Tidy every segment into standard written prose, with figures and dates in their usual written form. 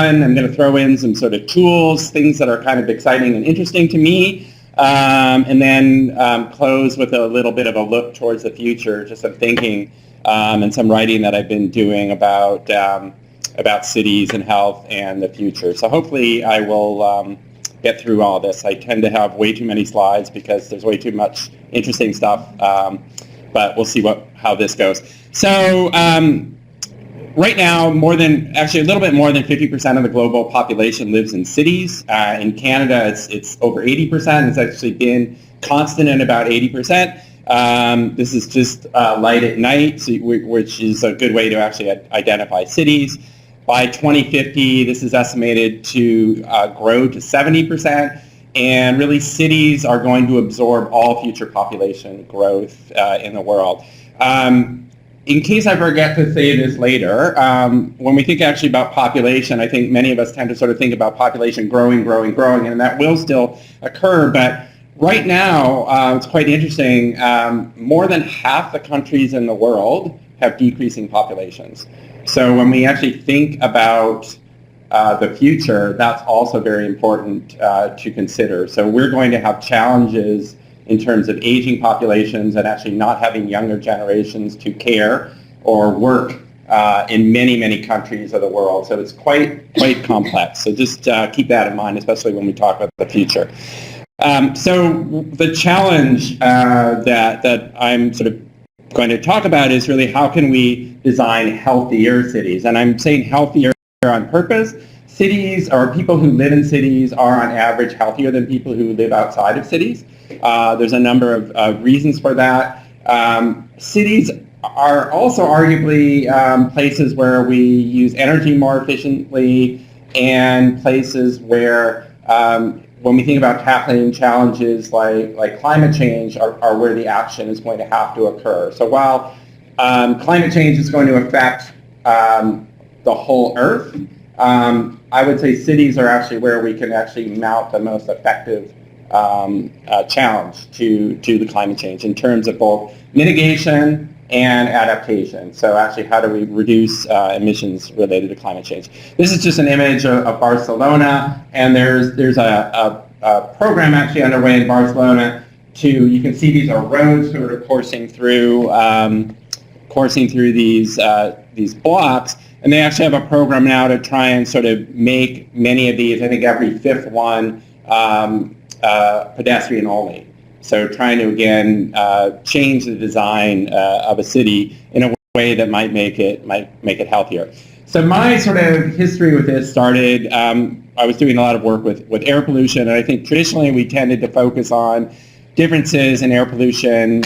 I'm going to throw in some sort of tools, things that are kind of exciting and interesting to me, and then close with a little bit of a look towards the future, just some thinking and some writing that I've been doing about cities and health and the future. So hopefully I will get through all this. I tend to have way too many slides because there's way too much interesting stuff, but we'll see how this goes. So right now, actually a little bit more than 50% of the global population lives in cities. In Canada, it's over 80%. It's actually been constant at about 80%. This is just light at night, which is a good way to actually identify cities. By 2050, this is estimated to grow to 70%, and really cities are going to absorb all future population growth in the world. In case I forget to say this later, when we think actually about population, I think many of us tend to sort of think about population growing, and that will still occur, but right now, it's quite interesting, more than half the countries in the world have decreasing populations. So when we actually think about the future, that's also very important to consider. So we're going to have challenges in terms of aging populations and actually not having younger generations to care or work in many, many countries of the world. So it's quite complex. So just keep that in mind, especially when we talk about the future. So the challenge that I'm sort of going to talk about is really how can we design healthier cities? And I'm saying healthier on purpose. Cities, or people who live in cities, are on average healthier than people who live outside of cities. There's a number of reasons for that. Cities are also arguably places where we use energy more efficiently, and places where when we think about tackling challenges like climate change are where the action is going to have to occur. So while climate change is going to affect the whole Earth, I would say cities are actually where we can actually mount the most effective challenge to the climate change in terms of both mitigation and adaptation. So actually, how do we reduce emissions related to climate change? This is just an image of Barcelona, and there's a program actually underway in Barcelona you can see these are roads sort of coursing through these blocks, and they actually have a program now to try and sort of make many of these, I think every fifth one, pedestrian only. So trying to, again, change the design of a city in a way that might make it healthier. So my sort of history with this started, I was doing a lot of work with air pollution, and I think traditionally we tended to focus on differences in air pollution,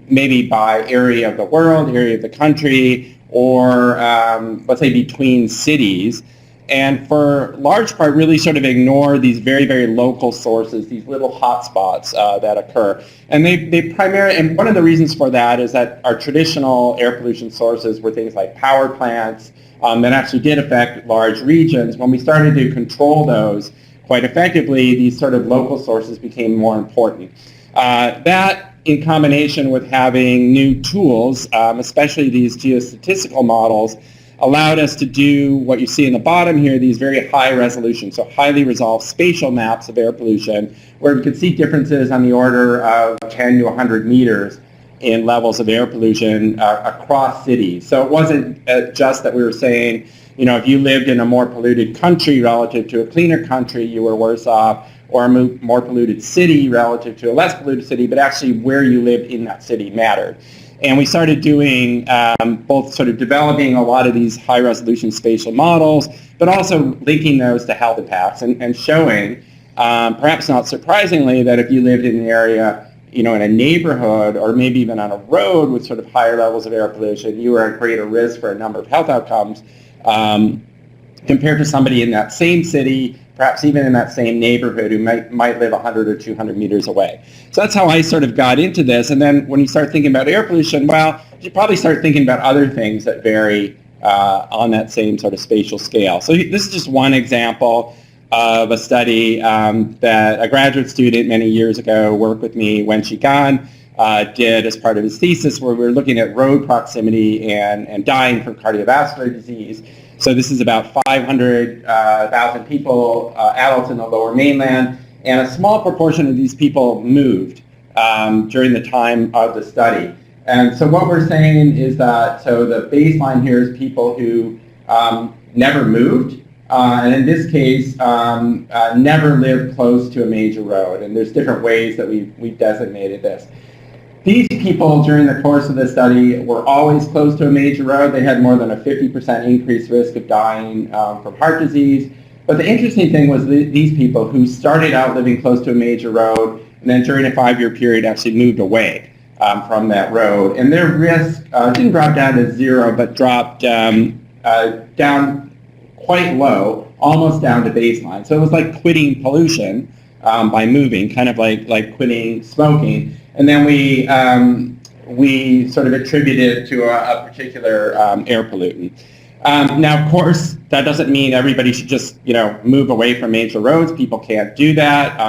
maybe by area of the world, area of the country, or let's say between cities. And for large part, really sort of ignore these very, very local sources, these little hotspots that occur. And they primarily, and one of the reasons for that is that our traditional air pollution sources were things like power plants that actually did affect large regions. When we started to control those quite effectively, these sort of local sources became more important. That, in combination with having new tools, especially these geostatistical models, allowed us to do what you see in the bottom here, these very high resolution, so highly resolved spatial maps of air pollution, where we could see differences on the order of 10 to 100 meters in levels of air pollution across cities. So it wasn't just that we were saying, if you lived in a more polluted country relative to a cleaner country, you were worse off, or a more polluted city relative to a less polluted city, but actually where you lived in that city mattered. And we started doing both sort of developing a lot of these high-resolution spatial models, but also linking those to health impacts and showing, perhaps not surprisingly, that if you lived in an area, in a neighborhood or maybe even on a road with sort of higher levels of air pollution, you were at greater risk for a number of health outcomes compared to somebody in that same city, perhaps even in that same neighborhood who might live 100 or 200 meters away. So that's how I sort of got into this. And then when you start thinking about air pollution, well, you probably start thinking about other things that vary on that same sort of spatial scale. So this is just one example of a study that a graduate student many years ago worked with me, Wenxi Gan, did as part of his thesis, where we were looking at road proximity and dying from cardiovascular disease. So this is about 500,000 people, adults in the lower mainland, and a small proportion of these people moved during the time of the study. And so what we're saying is that, so the baseline here is people who never moved, and in this case, never lived close to a major road. And there's different ways that we've designated this. These people, during the course of the study, were always close to a major road. They had more than a 50% increased risk of dying from heart disease. But the interesting thing was these people who started out living close to a major road, and then during a 5-year period actually moved away from that road. And their risk didn't drop down to 0, but dropped down quite low, almost down to baseline. So it was like quitting pollution by moving, kind of like quitting smoking. And then we sort of attribute it to a particular air pollutant. Now, of course, that doesn't mean everybody should just, move away from major roads. People can't do that,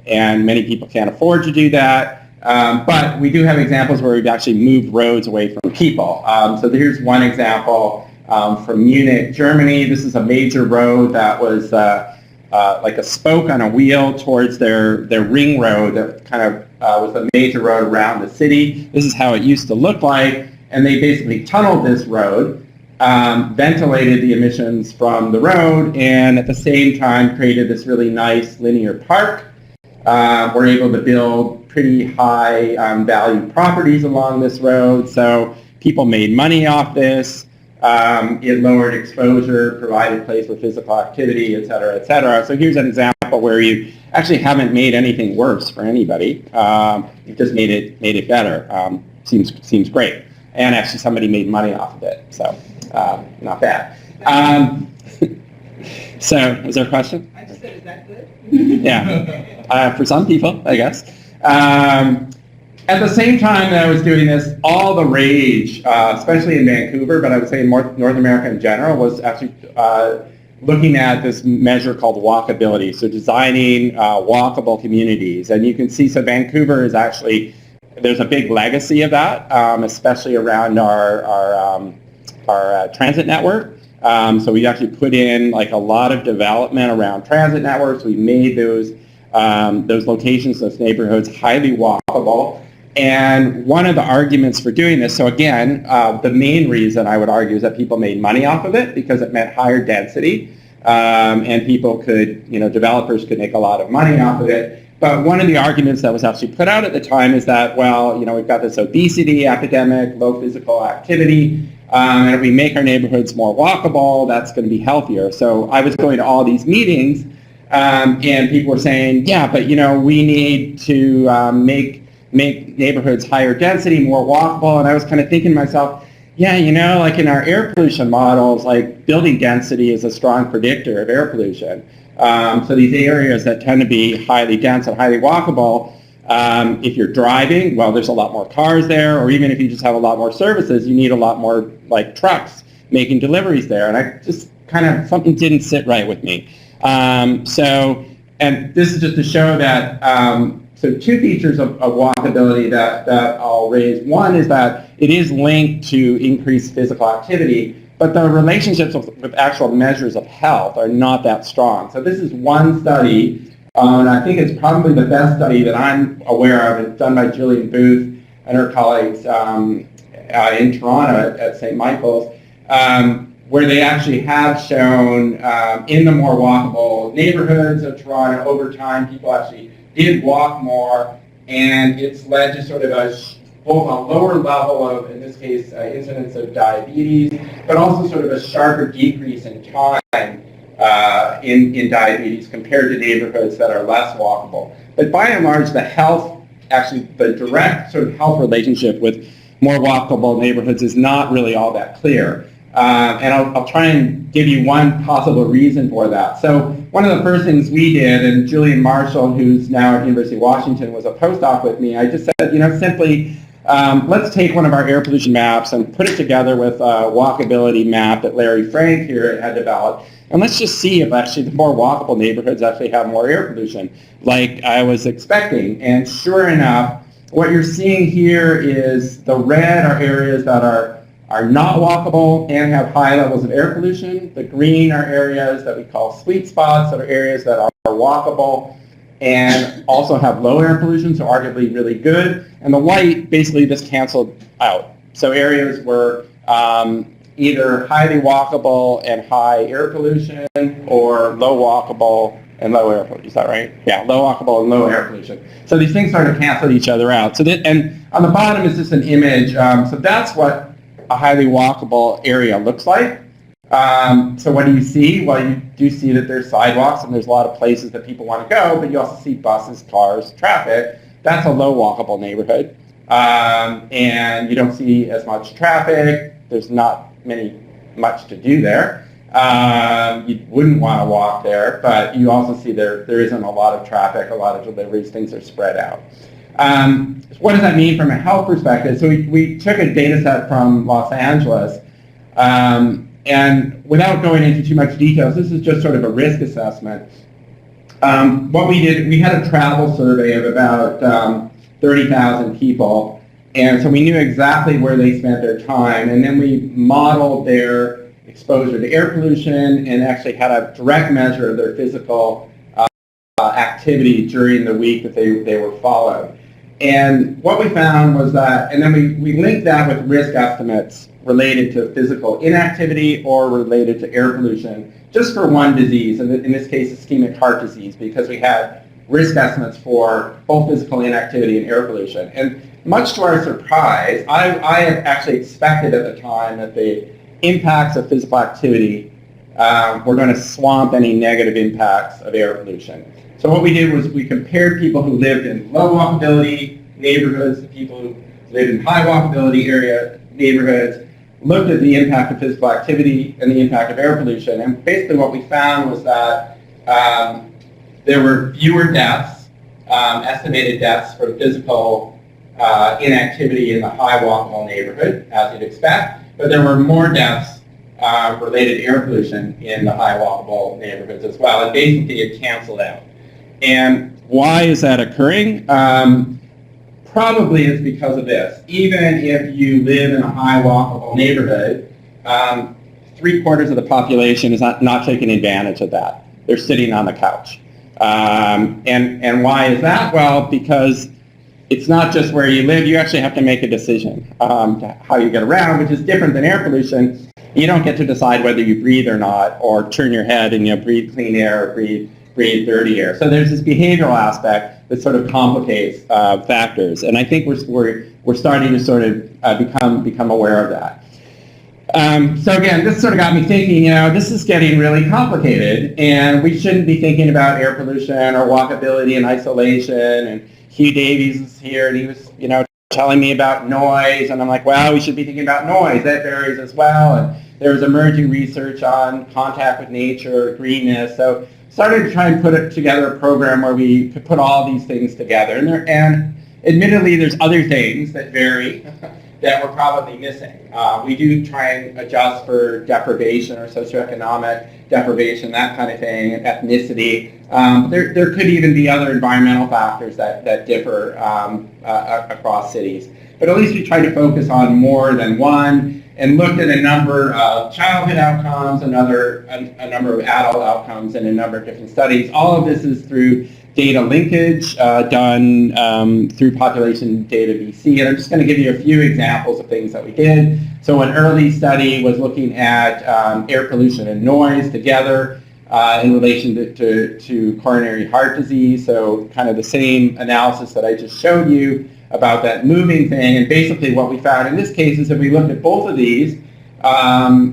and many people can't afford to do that. But we do have examples where we've actually moved roads away from people. So here's one example from Munich, Germany. This is a major road that was like a spoke on a wheel towards their ring road that kind of was a major road around the city. This is how it used to look like, and they basically tunneled this road, ventilated the emissions from the road, and at the same time created this really nice linear park. We're able to build pretty high value properties along this road, so people made money off this. It lowered exposure, provided a place for physical activity, et cetera, et cetera. So here's an example where you actually haven't made anything worse for anybody. You've just made it better. Seems great. And actually somebody made money off of it, so not bad. So was there a question? I just said, is that good? Yeah, for some people, I guess. At the same time that I was doing this, all the rage, especially in Vancouver, but I would say in North America in general, was actually looking at this measure called walkability, so designing walkable communities. And you can see, so Vancouver is actually, there's a big legacy of that, especially around our transit network. So we actually put in like a lot of development around transit networks. We made those locations, those neighborhoods, highly walkable. And one of the arguments for doing this, so again, the main reason I would argue is that people made money off of it because it meant higher density, and people could, developers could make a lot of money off of it. But one of the arguments that was actually put out at the time is that, well, we've got this obesity epidemic, low physical activity, and if we make our neighborhoods more walkable, that's going to be healthier. So I was going to all these meetings, and people were saying, yeah, but we need to make neighborhoods higher density, more walkable. And I was kind of thinking to myself, yeah, like in our air pollution models, like building density is a strong predictor of air pollution. So these areas that tend to be highly dense and highly walkable, if you're driving, well, there's a lot more cars there, or even if you just have a lot more services, you need a lot more like trucks making deliveries there. And I just kind of, something didn't sit right with me. And this is just to show that, so two features of walkability that I'll raise. One is that it is linked to increased physical activity, but the relationships with actual measures of health are not that strong. So this is one study, and I think it's probably the best study that I'm aware of. It's done by Julian Booth and her colleagues in Toronto at St. Michael's, where they actually have shown in the more walkable neighborhoods of Toronto, over time, people actually did walk more, and it's led to sort of both a lower level of, in this case, incidence of diabetes, but also sort of a sharper decrease in time in diabetes compared to neighborhoods that are less walkable. But by and large, the direct sort of health relationship with more walkable neighborhoods is not really all that clear. And I'll try and give you one possible reason for that. So one of the first things we did, and Julian Marshall, who's now at University of Washington, was a postdoc with me, I just said, simply, let's take one of our air pollution maps and put it together with a walkability map that Larry Frank here had developed, and let's just see if actually the more walkable neighborhoods actually have more air pollution, like I was expecting. And sure enough, what you're seeing here is the red are areas that are are not walkable and have high levels of air pollution. The green are areas that we call sweet spots, that are areas that are walkable and also have low air pollution, so arguably really good. And the white basically just canceled out. So areas were either highly walkable and high air pollution, or low walkable and low air pollution. Is that right? Yeah, low walkable and low air pollution. So these things sort of cancel each other out. So that, and on the bottom is just an image. So that's what a highly walkable area looks like. So what do you see? Well, you do see that there's sidewalks and there's a lot of places that people want to go, but you also see buses, cars, traffic. That's a low walkable neighborhood. And you don't see as much traffic. There's not much to do there. You wouldn't want to walk there, but you also see there isn't a lot of traffic, a lot of deliveries, things are spread out. What does that mean from a health perspective? So we took a data set from Los Angeles, and without going into too much details, this is just sort of a risk assessment. What we did, we had a travel survey of about 30,000 people, and so we knew exactly where they spent their time, and then we modeled their exposure to air pollution and actually had a direct measure of their physical activity during the week that they were followed. And what we found was that, and then we linked that with risk estimates related to physical inactivity or related to air pollution, just for one disease, and in this case ischemic heart disease, because we had risk estimates for both physical inactivity and air pollution. And much to our surprise, I had actually expected at the time that the impacts of physical activity were going to swamp any negative impacts of air pollution. So what we did was we compared people who lived in low walkability neighborhoods to people who lived in high walkability area neighborhoods, looked at the impact of physical activity and the impact of air pollution. And basically what we found was that there were fewer deaths, estimated deaths from physical inactivity in the high walkable neighborhood, as you'd expect, but there were more deaths related to air pollution in the high walkable neighborhoods as well. And basically it canceled out. And why is that occurring? Probably it's because of this. Even if you live in a high walkable neighborhood, 3/4 of the population is not taking advantage of that. They're sitting on the couch. And why is that? Well, because it's not just where you live. You actually have to make a decision to how you get around, which is different than air pollution. You don't get to decide whether you breathe or not, or turn your head and breathe clean air or breathe dirty air. So there's this behavioral aspect that sort of complicates factors, and I think we're starting to sort of become aware of that. So again, this sort of got me thinking, this is getting really complicated, and we shouldn't be thinking about air pollution or walkability and isolation. And Hugh Davies is here, and he was, telling me about noise, and I'm like, well, we should be thinking about noise. That varies as well. And there was emerging research on contact with nature, greenness. So started to try and put together a program where we could put all these things together. And admittedly, there's other things that vary that we're probably missing. We do try and adjust for deprivation or socioeconomic deprivation, that kind of thing, ethnicity. There could even be other environmental factors that differ across cities. But at least we try to focus on more than one and looked at a number of childhood outcomes, a number of adult outcomes, and a number of different studies. All of this is through data linkage done through Population Data BC. And I'm just going to give you a few examples of things that we did. So an early study was looking at air pollution and noise together in relation to coronary heart disease. So kind of the same analysis that I just showed you about that moving thing. And basically what we found in this case is that we looked at both of these,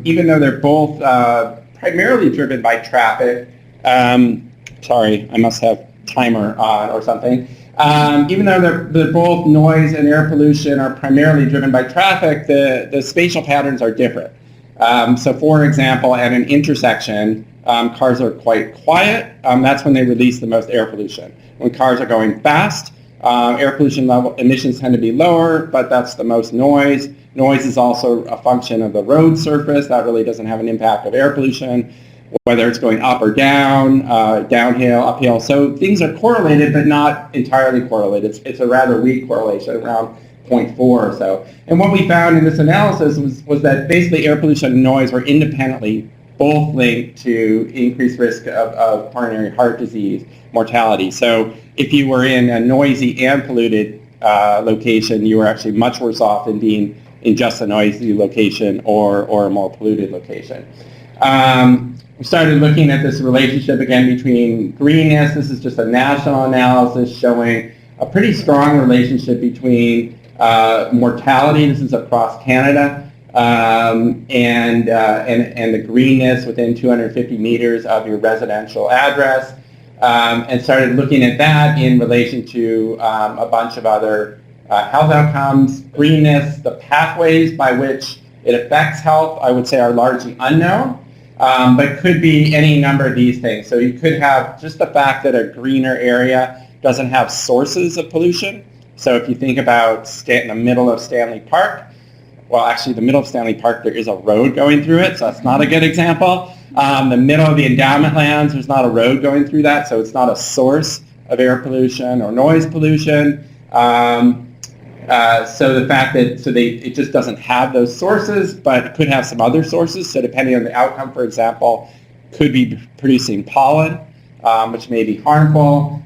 even though they're both primarily driven by traffic. Sorry, I must have timer on or something. Even though they're both noise and air pollution are primarily driven by traffic, the spatial patterns are different. So for example, at an intersection, cars are quite quiet. That's when they release the most air pollution. When cars are going fast, air pollution level emissions tend to be lower, but that's the most noise. Noise is also a function of the road surface. That really doesn't have an impact of air pollution, whether it's going up or down, downhill, uphill. So things are correlated, but not entirely correlated. It's a rather weak correlation, around 0.4 or so. And what we found in this analysis was that basically air pollution and noise were independently both linked to increased risk of coronary heart disease mortality. So if you were in a noisy and polluted location, you were actually much worse off than being in just a noisy location or a more polluted location. We started looking at this relationship again between greenness. This is just a national analysis showing a pretty strong relationship between mortality. This is across Canada. And the greenness within 250 meters of your residential address, and started looking at that in relation to a bunch of other health outcomes. Greenness, the pathways by which it affects health, I would say are largely unknown, but could be any number of these things. So you could have just the fact that a greener area doesn't have sources of pollution. So if you think about in the middle of Stanley Park, well, actually, the middle of Stanley Park, there is a road going through it, so that's not a good example. The middle of the endowment lands, there's not a road going through that, so it's not a source of air pollution or noise pollution. So the fact that it just doesn't have those sources, but it could have some other sources. So depending on the outcome, for example, could be producing pollen, which may be harmful.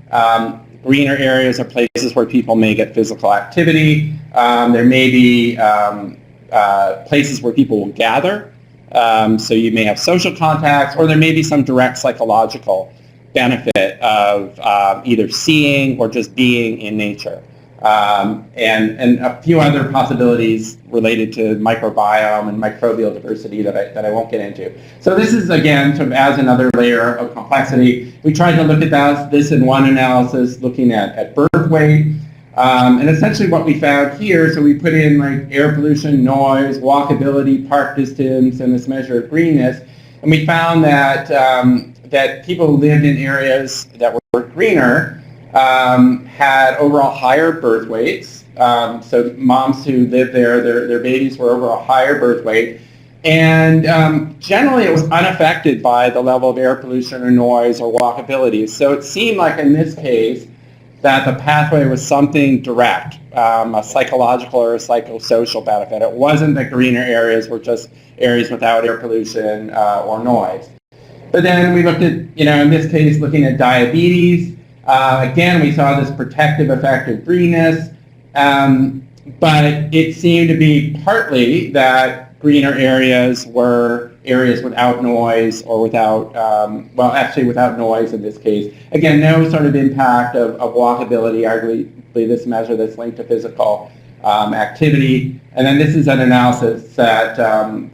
Greener areas are places where people may get physical activity. There may be places where people will gather, so you may have social contacts, or there may be some direct psychological benefit of either seeing or just being in nature, and a few other possibilities related to microbiome and microbial diversity that I won't get into. So this is, again, sort of as another layer of complexity. We tried to look at this in one analysis, looking at birth weight. And essentially what we found here, so we put in like air pollution, noise, walkability, park distance, and this measure of greenness, and we found that that people who lived in areas that were greener had overall higher birth weights. So moms who lived there, their babies were over a higher birth weight. And generally it was unaffected by the level of air pollution or noise or walkability. So it seemed like in this case, that the pathway was something direct, a psychological or a psychosocial benefit. It wasn't that greener areas were just areas without air pollution or noise. But then we looked at, in this case, looking at diabetes. Again, we saw this protective effect of greenness, but it seemed to be partly that greener areas were areas without noise or without, without noise in this case. Again, no sort of impact of walkability, arguably this measure that's linked to physical activity. And then this is an analysis that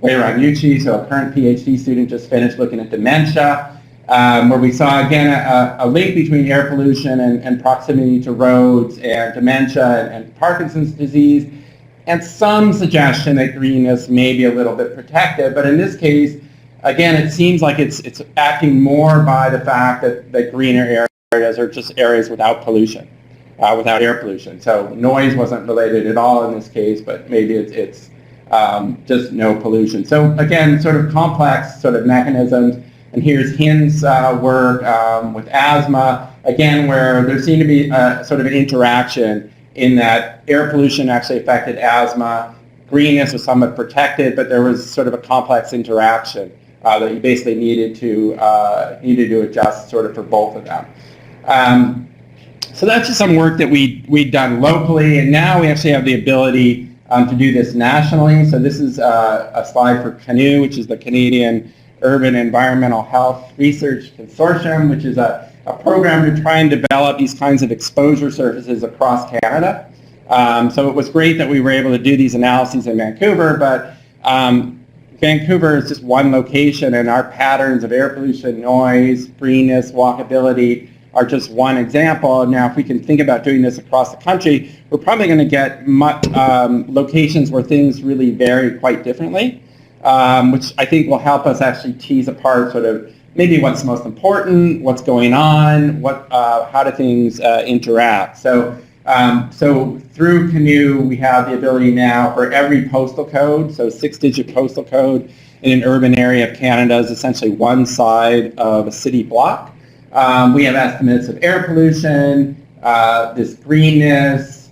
Brauer, so a current PhD student, just finished looking at dementia, where we saw, again, a link between air pollution and proximity to roads and dementia and Parkinson's disease, and some suggestion that greenness may be a little bit protective. But in this case, again, it seems like it's acting more by the fact that greener areas are just areas without pollution, without air pollution. So noise wasn't related at all in this case, but maybe it's just no pollution. So again, sort of complex sort of mechanisms. And here's Hin's work with asthma, again, where there seemed to be sort of an interaction in that air pollution actually affected asthma. Greenness was somewhat protected, but there was sort of a complex interaction that you basically needed to adjust sort of for both of them. So that's just some work that we'd done locally, and now we actually have the ability to do this nationally. So this is a slide for CANU, which is the Canadian Urban Environmental Health Research Consortium, which is a program to try and develop these kinds of exposure surfaces across Canada. So it was great that we were able to do these analyses in Vancouver, but Vancouver is just one location, and our patterns of air pollution, noise, greenness, walkability are just one example. Now, if we can think about doing this across the country, we're probably going to get locations where things really vary quite differently, which I think will help us actually tease apart sort of maybe what's most important, what's going on, how do things interact. So through CANU, we have the ability now for every postal code, so 6-digit postal code in an urban area of Canada is essentially one side of a city block. We have estimates of air pollution, this greenness,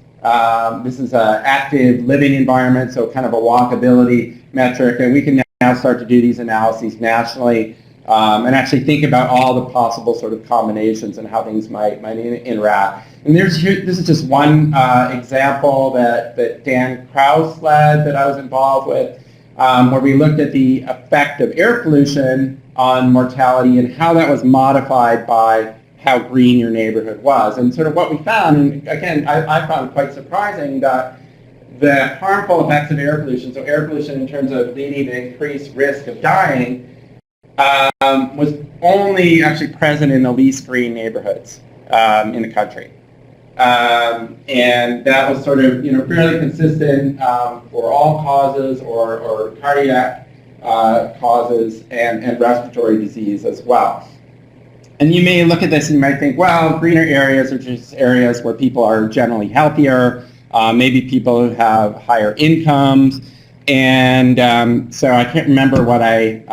This is an active living environment, so kind of a walkability metric, and we can now start to do these analyses nationally and actually think about all the possible sort of combinations and how things might interact. And this is just one example that Dan Krause led that I was involved with, where we looked at the effect of air pollution on mortality and how that was modified by how green your neighborhood was. And sort of what we found, and again, I found quite surprising, that the harmful effects of air pollution, so air pollution in terms of leading to increased risk of dying, was only actually present in the least green neighborhoods in the country. And that was sort of fairly consistent for all causes or cardiac causes and respiratory disease as well. And you may look at this and you might think, well, greener areas are just areas where people are generally healthier, maybe people who have higher incomes. And so I can't remember what I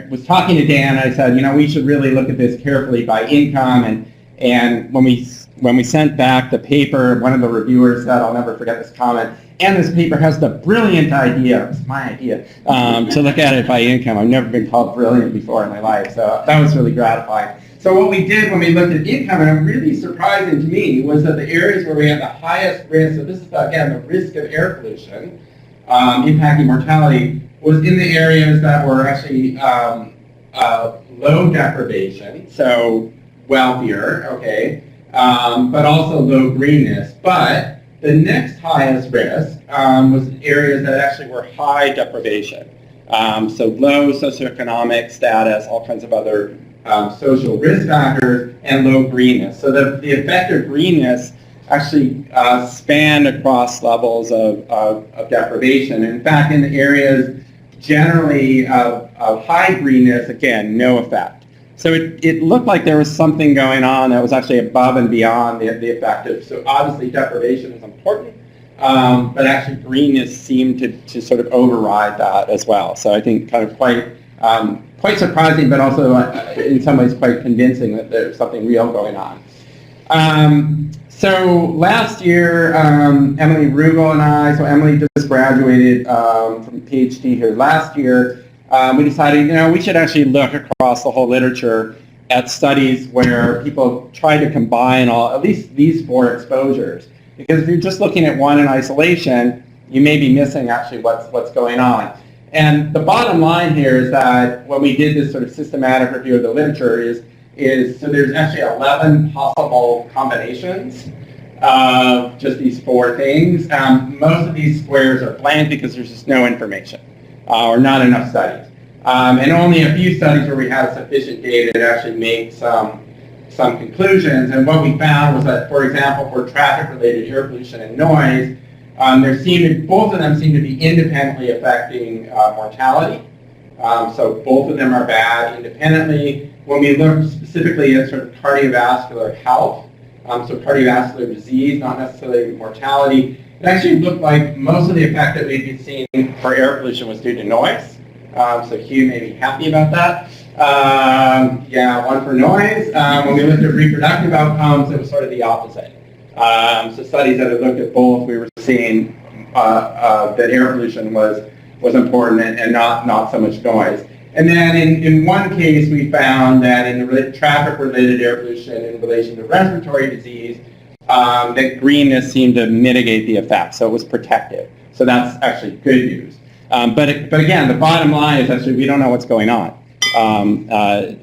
was talking to Dan, and I said, we should really look at this carefully by income. And when we sent back the paper, one of the reviewers said, I'll never forget this comment, and this paper has the brilliant idea, it's my idea, to look at it by income. I've never been called brilliant before in my life, so that was really gratifying. So what we did when we looked at income, and really surprising to me, was that the areas where we had the highest risk, so this is again the risk of air pollution impacting mortality, was in the areas that were actually low deprivation, so wealthier, okay, but also low greenness. But the next highest risk was areas that actually were high deprivation. So low socioeconomic status, all kinds of other social risk factors, and low greenness. So the effect of greenness actually spanned across levels of deprivation. And in fact, in the areas generally of high greenness, again, no effect. So it looked like there was something going on that was actually above and beyond the effect of, so obviously deprivation is important, but actually greenness seemed to sort of override that as well. So I think kind of quite surprising, but also in some ways quite convincing that there's something real going on. So last year, Emily Rugel and I, so Emily just graduated from PhD here last year, we decided, we should actually look across the whole literature at studies where people try to combine at least these 4 exposures. Because if you're just looking at one in isolation, you may be missing actually what's going on. And the bottom line here is that when we did this sort of systematic review of the literature is so there's actually 11 possible combinations of just these 4 things. Most of these squares are blank because there's just no information. Or not enough studies. And only a few studies where we have sufficient data to actually make some conclusions. And what we found was that, for example, for traffic-related air pollution and noise, both of them seem to be independently affecting mortality. So both of them are bad independently. When we look specifically at sort of cardiovascular health, so cardiovascular disease, not necessarily mortality, it actually looked like most of the effect that we'd been seeing for air pollution was due to noise. So Hugh may be happy about that. Yeah, 1 for noise. When we looked at reproductive outcomes, it was sort of the opposite. So studies that had looked at both, we were seeing that air pollution was important and not so much noise. And then in one case, we found that in traffic-related air pollution in relation to respiratory disease, that greenness seemed to mitigate the effect, so it was protective. So that's actually good news. But again, the bottom line is actually we don't know what's going on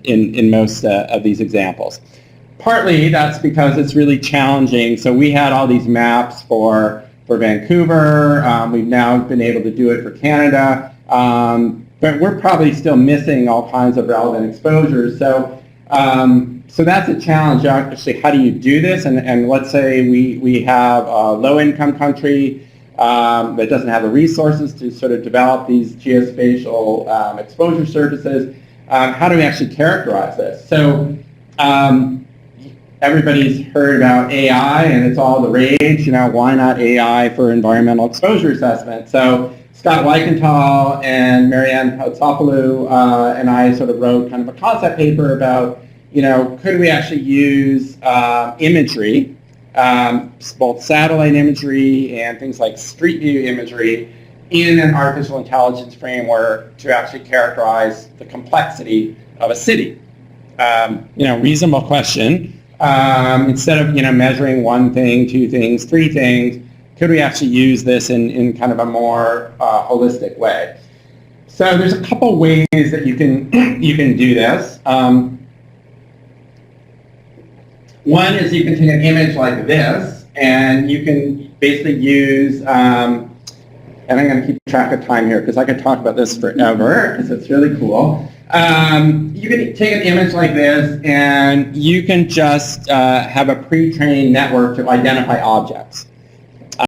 in most of these examples. Partly that's because it's really challenging. So we had all these maps for Vancouver. We've now been able to do it for Canada. But we're probably still missing all kinds of relevant exposures. So that's a challenge. Actually, how do you do this? And let's say we have a low-income country that doesn't have the resources to sort of develop these geospatial exposure surfaces. How do we actually characterize this? So everybody's heard about AI, and it's all the rage. Why not AI for environmental exposure assessment? So Scott Weikenthal and Marianne Hautsopoulou and I sort of wrote kind of a concept paper about, could we actually use imagery both satellite imagery and things like street view imagery in an artificial intelligence framework to actually characterize the complexity of a city. Reasonable question. Instead of measuring one thing, two things, three things, could we actually use this in kind of a more holistic way? So there's a couple ways that you can do this. One is you can take an image like this, and you can basically use, and I'm going to keep track of time here because I could talk about this forever because it's really cool. You can take an image like this, and you can just have a pre-trained network to identify objects.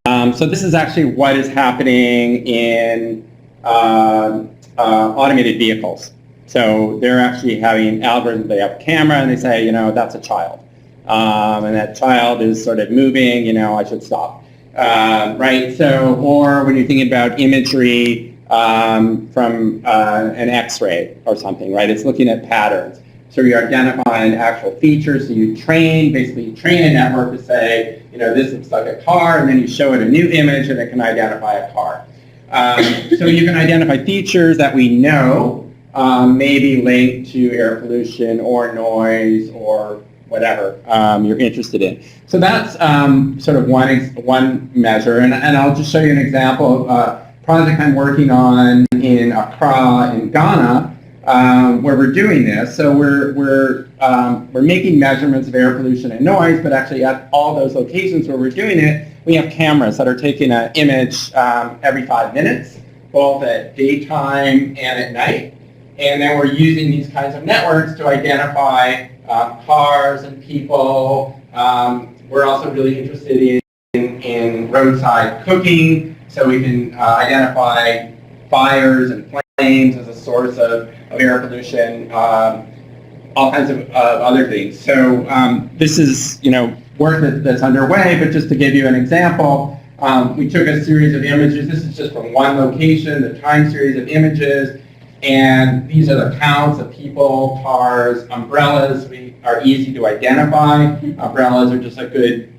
So this is actually what is happening in automated vehicles. So they're actually having algorithms. They have a camera, and they say, that's a child. And that child is sort of moving, I should stop. Right? So, or when you're thinking about imagery from an X-ray or something, right? It's looking at patterns. So you're identifying actual features. So you train a network to say, this looks like a car, and then you show it a new image, and it can identify a car. So you can identify features that we know may be linked to air pollution or noise or whatever you're interested in. So that's sort of one measure, and I'll just show you an example of a project I'm working on in Accra in Ghana, where we're doing this. So we're making measurements of air pollution and noise, but actually at all those locations where we're doing it, we have cameras that are taking an image every 5 minutes, both at daytime and at night. And then we're using these kinds of networks to identify cars and people. We're also really interested in roadside cooking, so we can identify fires and flames as a source of air pollution, all kinds of other things. So this is work that's underway, but just to give you an example, we took a series of images. This is just from one location, the time series of images. And these are the counts of people, cars, umbrellas. We are easy to identify. Umbrellas are just a good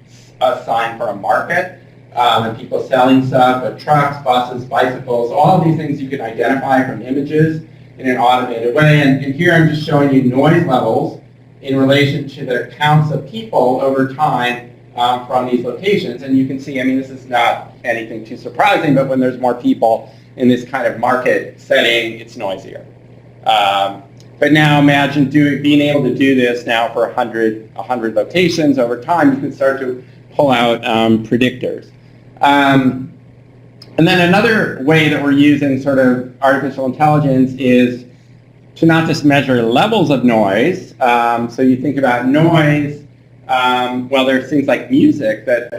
sign for a market. And people selling stuff, but trucks, buses, bicycles, all of these things you can identify from images in an automated way. And here I'm just showing you noise levels in relation to the counts of people over time from these locations. And you can see, this is not anything too surprising, but when there's more people in this kind of market setting, it's noisier. But now imagine being able to do this now for 100 locations over time. You can start to pull out predictors. And then another way that we're using sort of artificial intelligence is to not just measure levels of noise. So you think about noise, well, there's things like music that,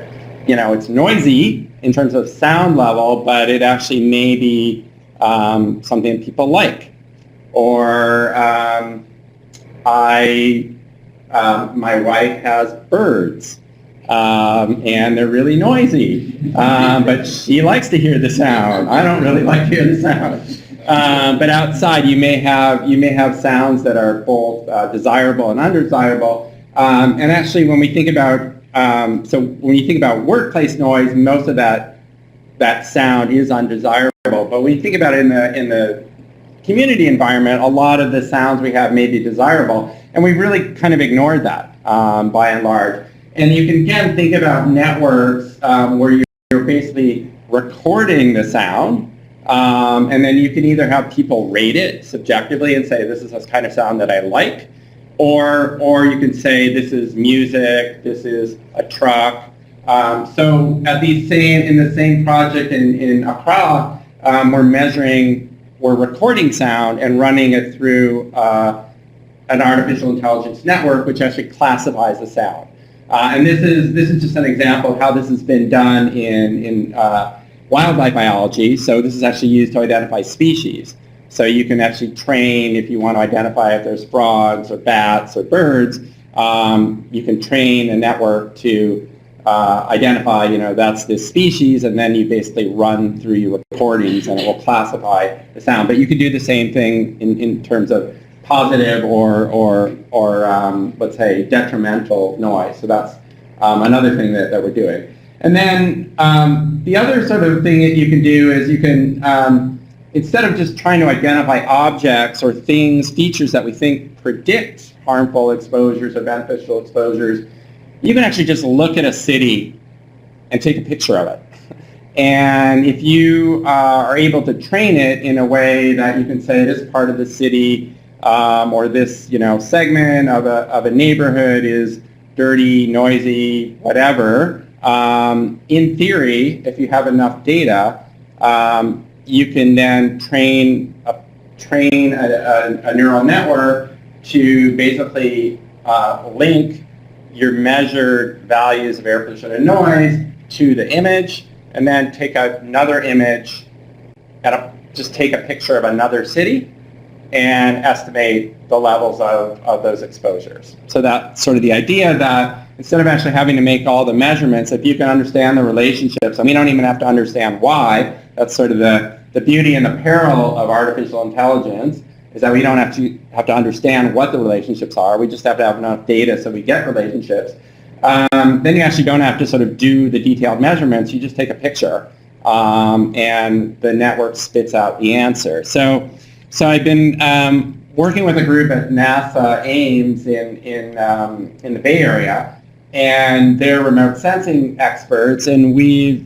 it's noisy in terms of sound level, but it actually may be something that people like. Or my wife has birds, and they're really noisy, but she likes to hear the sound. I don't really like to hear the sound. But outside, you may have sounds that are both desirable and undesirable. And actually, when we think about when you think about workplace noise, most of that sound is undesirable. But when you think about it in the community environment, a lot of the sounds we have may be desirable, and we've really kind of ignored that by and large. And you can again think about networks where you're basically recording the sound, and then you can either have people rate it subjectively and say this is the kind of sound that I like, or you can say this is music, this is a truck. So in the same project in Accra, we're recording sound and running it through an artificial intelligence network, which actually classifies the sound. And this is just an example of how this has been done in wildlife biology. So this is actually used to identify species. So you can actually train, if you want to identify if there's frogs or bats or birds, you can train a network to identify, that's this species, and then you basically run through your recordings and it will classify the sound. But you can do the same thing in terms of positive or let's say detrimental noise. So that's another thing that we're doing. And then the other sort of thing that you can do is you can, instead of just trying to identify objects or things, features that we think predict harmful exposures or beneficial exposures, you can actually just look at a city and take a picture of it. And if you are able to train it in a way that you can say this part of the city or this segment of a neighborhood is dirty, noisy, whatever, in theory, if you have enough data, you can then train a neural network to basically link your measured values of air pollution and noise to the image, and then take another image and just take a picture of another city and estimate the levels of those exposures. So that's sort of the idea, that instead of actually having to make all the measurements, if you can understand the relationships, and we don't even have to understand why, that's sort of the beauty and the peril of artificial intelligence, is that we don't have to understand what the relationships are. We just have to have enough data so we get relationships. Then you actually don't have to sort of do the detailed measurements. You just take a picture, and the network spits out the answer. So I've been working with a group at NASA Ames in the Bay Area, and they're remote sensing experts, and we've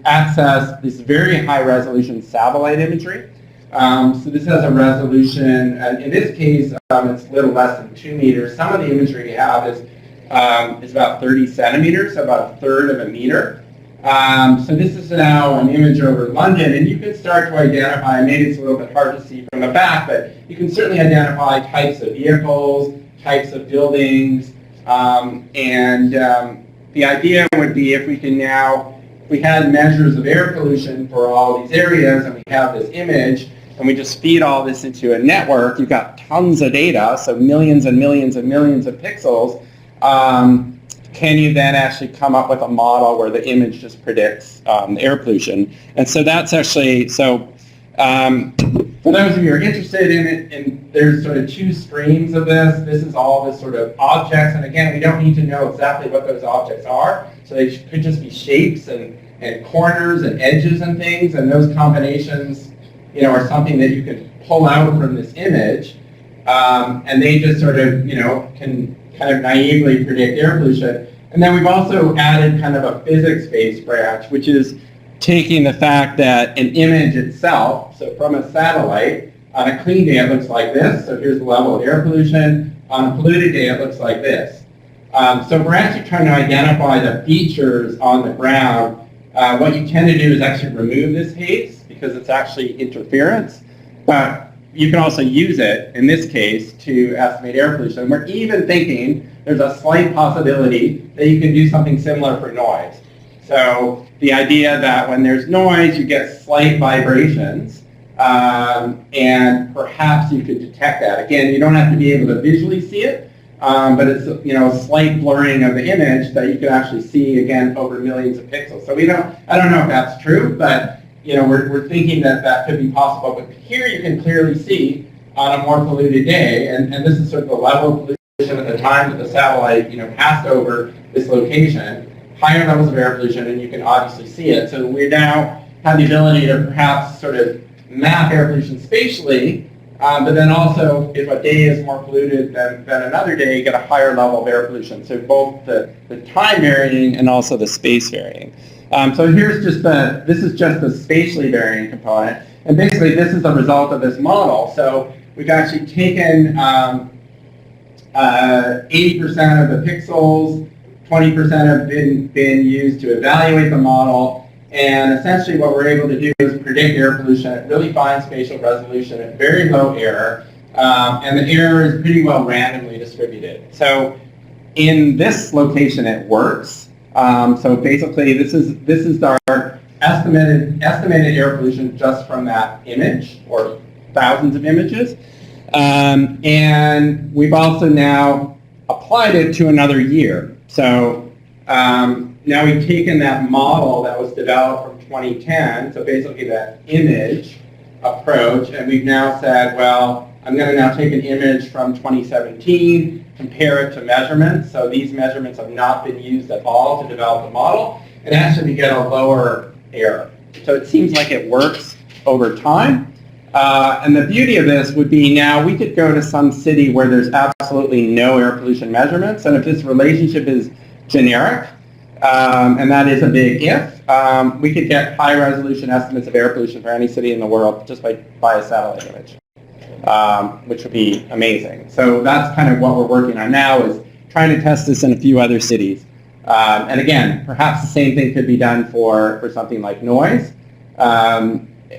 accessed this very high resolution satellite imagery. So this has a resolution, and in this case, it's a little less than 2 meters. Some of the imagery we have is about 30 centimeters, so about a third of a meter. So this is now an image over London, and you can start to identify, maybe it's a little bit hard to see from the back, but you can certainly identify types of vehicles, types of buildings, and the idea would be if we had measures of air pollution for all these areas, and we have this image, and we just feed all this into a network, you've got tons of data, so millions and millions and millions of pixels. Can you then actually come up with a model where the image just predicts air pollution? And so that's actually, for those of you who are interested in it, and there's sort of 2 streams of this. This is all this sort of objects, and again, we don't need to know exactly what those objects are. So they could just be shapes and corners and edges and things, and those combinations, are something that you can pull out from this image, and they just sort of, can kind of naively predict air pollution. And then we've also added kind of a physics-based branch, which is taking the fact that an image itself, so from a satellite, on a clean day it looks like this, so here's the level of air pollution. On a polluted day it looks like this. So we're actually trying to identify the features on the ground. What you tend to do is actually remove this haze because it's actually interference. But you can also use it, in this case, to estimate air pollution. We're even thinking there's a slight possibility that you can do something similar for noise. So the idea that when there's noise, you get slight vibrations, and perhaps you could detect that. Again, you don't have to be able to visually see it, but it's a slight blurring of the image that you can actually see, again, over millions of pixels. So I don't know if that's true, but we're thinking that could be possible. But here you can clearly see on a more polluted day, and this is sort of the level of pollution at the time that the satellite passed over this location, higher levels of air pollution, and you can obviously see it. So we now have the ability to perhaps sort of map air pollution spatially, but then also if a day is more polluted than another day, you get a higher level of air pollution. So both the time varying and also the space varying. So here's this is just the spatially varying component. And basically this is the result of this model. So we've actually taken 80% of the pixels, 20% have been used to evaluate the model, and essentially what we're able to do is predict air pollution at really fine spatial resolution at very low error, and the error is pretty well randomly distributed. So in this location it works. So basically this is our estimated air pollution just from that image, or thousands of images. And we've also now applied it to another year. So now we've taken that model that was developed from 2010, so basically that image approach, and we've now said, well, I'm going to now take an image from 2017, compare it to measurements. So these measurements have not been used at all to develop the model. And actually we get a lower error. So it seems like it works over time. And the beauty of this would be now we could go to some city where there's absolutely no air pollution measurements. And if this relationship is generic, and that is a big if, we could get high resolution estimates of air pollution for any city in the world just by a satellite image, which would be amazing. So that's kind of what we're working on now, is trying to test this in a few other cities. And again, perhaps the same thing could be done for something like noise,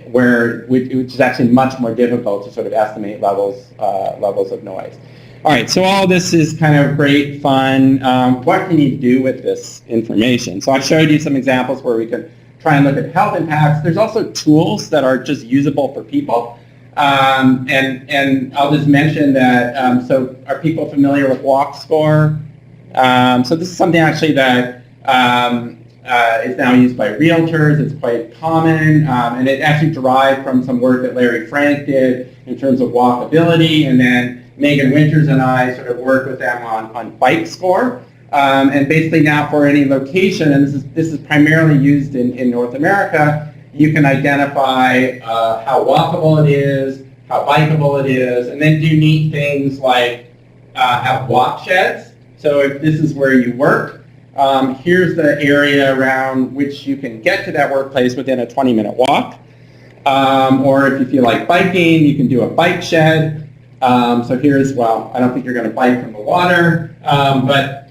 which is actually much more difficult to sort of estimate levels of noise. All right, so all this is kind of great fun. What can you do with this information? So I showed you some examples where we can try and look at health impacts. There's also tools that are just usable for people. And I'll just mention that, so are people familiar with Walk Score? So this is something actually that is now used by realtors. It's quite common, and it actually derived from some work that Larry Frank did in terms of walkability, and then Megan Winters and I sort of worked with them on Bike Score. And basically now for any location, and this is primarily used in North America, you can identify how walkable it is, how bikeable it is, and then do neat things like have walk sheds. So if this is where you work, here's the area around which you can get to that workplace within a 20-minute walk. Or if you feel like biking, you can do a bike shed. So here's, well, I don't think you're going to bike from the water, but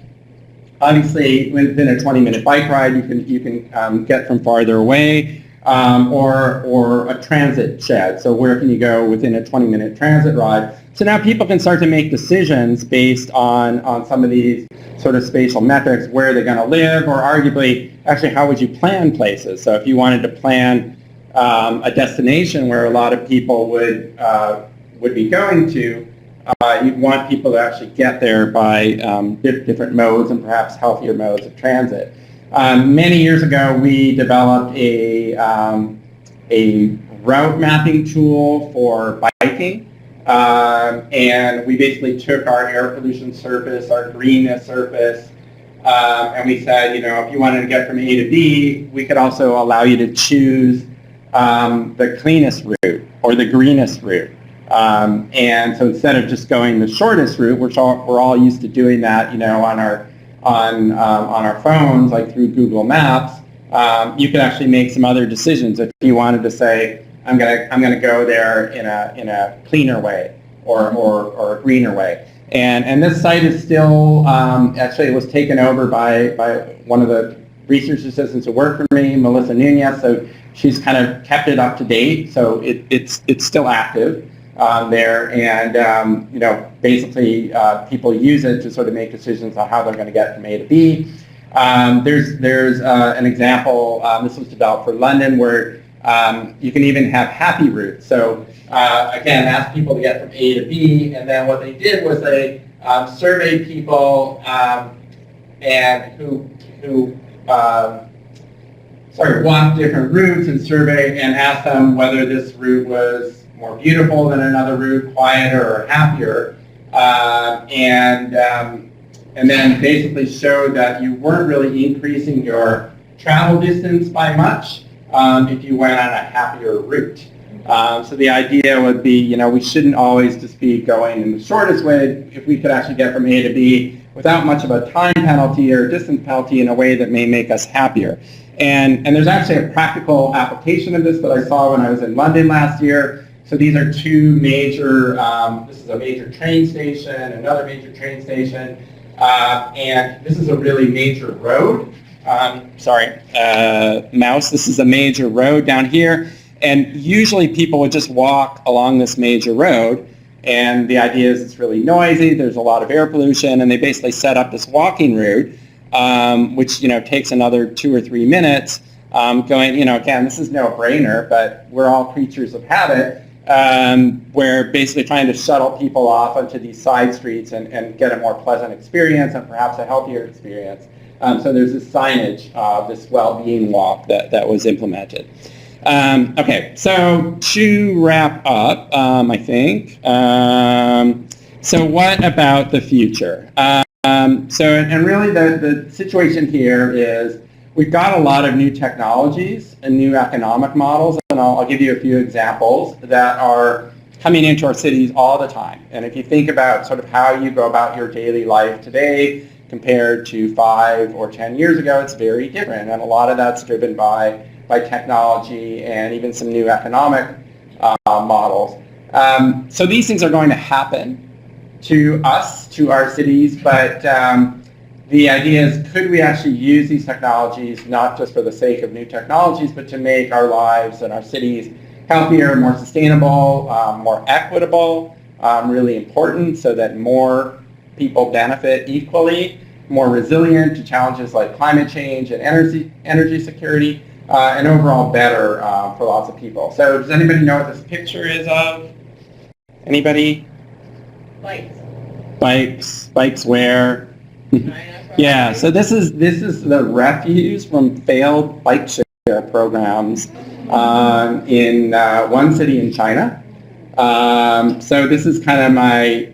obviously within a 20-minute bike ride, you can get from farther away, or a transit shed. So where can you go within a 20-minute transit ride? So now people can start to make decisions based on some of these sort of spatial metrics, where they're going to live, or arguably, actually, how would you plan places? So if you wanted to plan a destination where a lot of people would be going to, you'd want people to actually get there by different modes and perhaps healthier modes of transit. Many years ago, we developed a route mapping tool for biking, and we basically took our air pollution surface, our greenness surface, and we said, if you wanted to get from A to B, we could also allow you to choose the cleanest route or the greenest route. And so instead of just going the shortest route, we're all used to doing that, on our phones, like through Google Maps, you could actually make some other decisions if you wanted to say, I'm gonna go there in a cleaner way or a greener way. And this site is still actually it was taken over by one of the research assistants who worked for me, Melissa Nunez. So she's kind of kept it up to date. So it's still active there, and basically people use it to sort of make decisions on how they're going to get from A to B. There's an example. This was developed for London, where you can even have happy routes. So again, ask people to get from A to B, and then what they did was they surveyed people and who sort of walked different routes and surveyed and asked them whether this route was more beautiful than another route, quieter or happier, and then basically showed that you weren't really increasing your travel distance by much if you went on a happier route. So the idea would be, we shouldn't always just be going in the shortest way. If we could actually get from A to B without much of a time penalty or distance penalty in a way that may make us happier. And there's actually a practical application of this that I saw when I was in London last year. So these are two major, this is a major train station, another major train station, and this is a really major road. Mouse, this is a major road down here. And usually people would just walk along this major road, and the idea is it's really noisy, there's a lot of air pollution, and they basically set up this walking route, which takes another 2 or 3 minutes, going, again, this is no brainer, but we're all creatures of habit. We're basically trying to shuttle people off onto these side streets and get a more pleasant experience and perhaps a healthier experience. So there's this signage, this well-being walk that was implemented. Okay, so to wrap up, I think, So what about the future? And really the situation here is we've got a lot of new technologies and new economic models, and I'll give you a few examples that are coming into our cities all the time. And if you think about sort of how you go about your daily life today compared to 5 or 10 years ago, it's very different. And a lot of that's driven by technology and even some new economic models. So these things are going to happen to us, to our cities, but the idea is, could we actually use these technologies not just for the sake of new technologies, but to make our lives and our cities healthier, more sustainable, more equitable, really important, so that more people benefit equally, more resilient to challenges like climate change and energy security, and overall better for lots of people. So does anybody know what this picture is of? Anybody? Bikes where? Yeah, so this is the refuse from failed bike share programs in one city in China. So this is kind of my,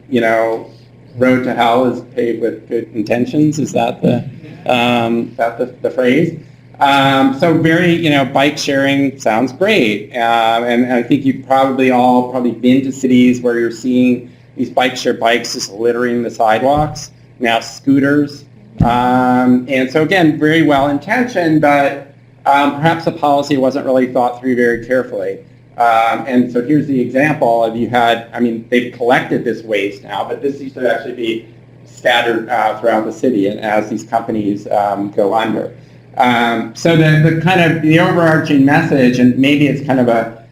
road to hell is paved with good intentions. Is that the phrase? So very, bike sharing sounds great, and I think you've probably all been to cities where you're seeing these bike share bikes just littering the sidewalks, now scooters. And so again, very well intentioned, but perhaps the policy wasn't really thought through very carefully. And so here's the example of they've collected this waste now, but this used to actually be scattered throughout the city and as these companies go under. So the kind of the overarching message, and maybe it's kind of a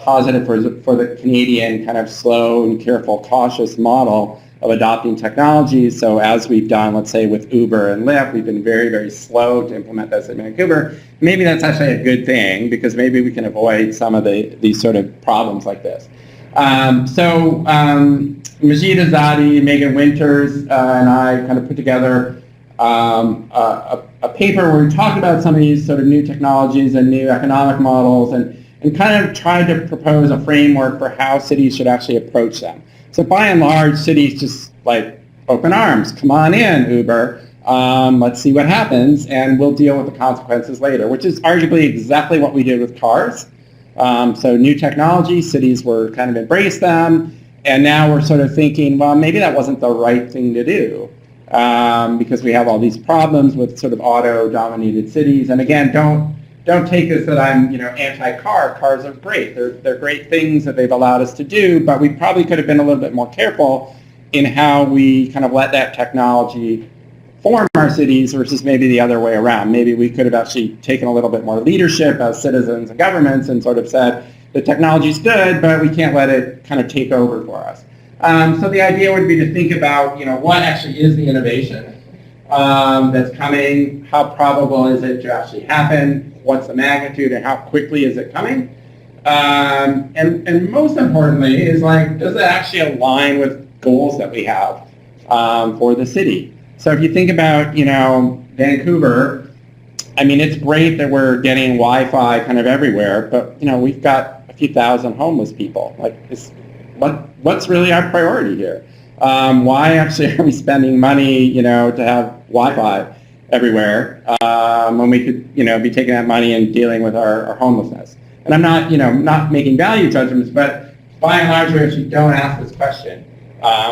positive for the Canadian kind of slow and careful, cautious model of adopting technologies. So as we've done, let's say with Uber and Lyft, we've been very, very slow to implement this in Vancouver. Maybe that's actually a good thing, because maybe we can avoid some of these sort of problems like this. Majid Azadi, Megan Winters, and I kind of put together a paper where we talked about some of these sort of new technologies and new economic models, and kind of tried to propose a framework for how cities should actually approach them. So by and large, cities just like open arms, come on in, Uber, let's see what happens, and we'll deal with the consequences later, which is arguably exactly what we did with cars. So new technology, cities were kind of embraced them, and now we're sort of thinking, well, maybe that wasn't the right thing to do, because we have all these problems with sort of auto-dominated cities. And again, don't take this that I'm, anti-car. Cars are great. They're great things that they've allowed us to do, but we probably could have been a little bit more careful in how we kind of let that technology form our cities versus maybe the other way around. Maybe we could have actually taken a little bit more leadership as citizens and governments and sort of said, the technology's good, but we can't let it kind of take over for us. So the idea would be to think about, what actually is the innovation that's coming, how probable is it to actually happen, what's the magnitude, and how quickly is it coming? And most importantly is does it actually align with goals that we have for the city? So if you think about, Vancouver, it's great that we're getting Wi-Fi kind of everywhere, but, we've got a few thousand homeless people. What's really our priority here? Why actually are we spending money, to have Wi-Fi everywhere when we could, be taking that money and dealing with our homelessness? And I'm not, not making value judgments, but by and large, we actually don't ask this question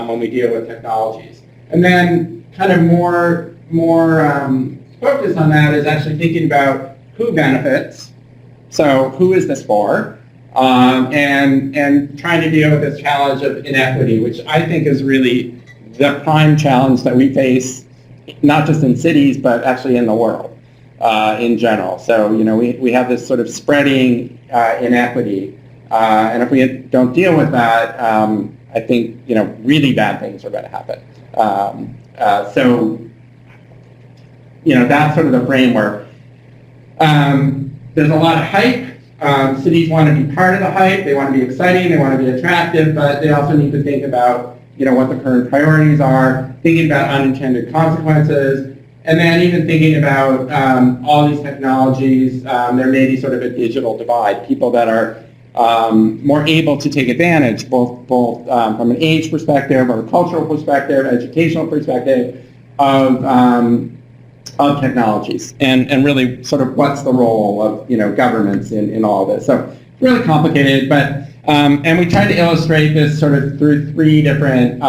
when we deal with technologies. And then kind of more focus on that is actually thinking about who benefits. So who is this for? And trying to deal with this challenge of inequity, which I think is really the prime challenge that we face, not just in cities, but actually in the world in general. So, we have this sort of spreading inequity, and if we don't deal with that, I think, really bad things are going to happen. So, that's sort of the framework. There's a lot of hype. Cities want to be part of the hype. They want to be exciting. They want to be attractive, but they also need to think about, what the current priorities are, thinking about unintended consequences, and then even thinking about all these technologies. There may be sort of a digital divide. People that are more able to take advantage, both from an age perspective or cultural perspective, educational perspective of technologies, and really sort of what's the role of governments in all this. So it's really complicated, but and we tried to illustrate this sort of through three different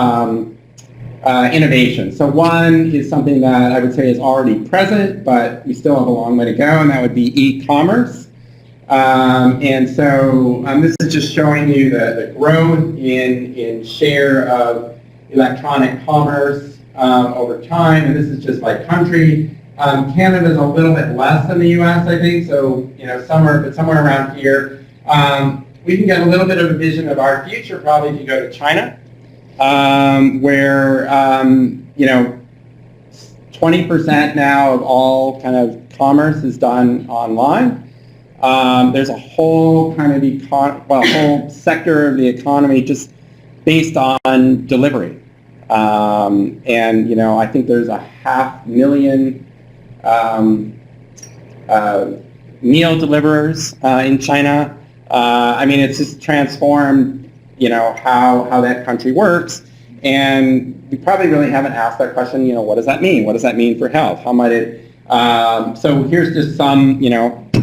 innovations. So one is something that I would say is already present, but we still have a long way to go, and that would be e-commerce. And so this is just showing you the growth in share of electronic commerce over time, and this is just by country. Canada is a little bit less than the U.S., I think, so somewhere around here. We can get a little bit of a vision of our future probably if you go to China, where 20% now of all kind of commerce is done online. There's a whole kind of whole sector of the economy just based on delivery, and I think there's 500,000 meal deliverers in China. I mean, it's just transformed, how that country works, and we probably really haven't asked that question. What does that mean? What does that mean for health? How might it? So here's just some,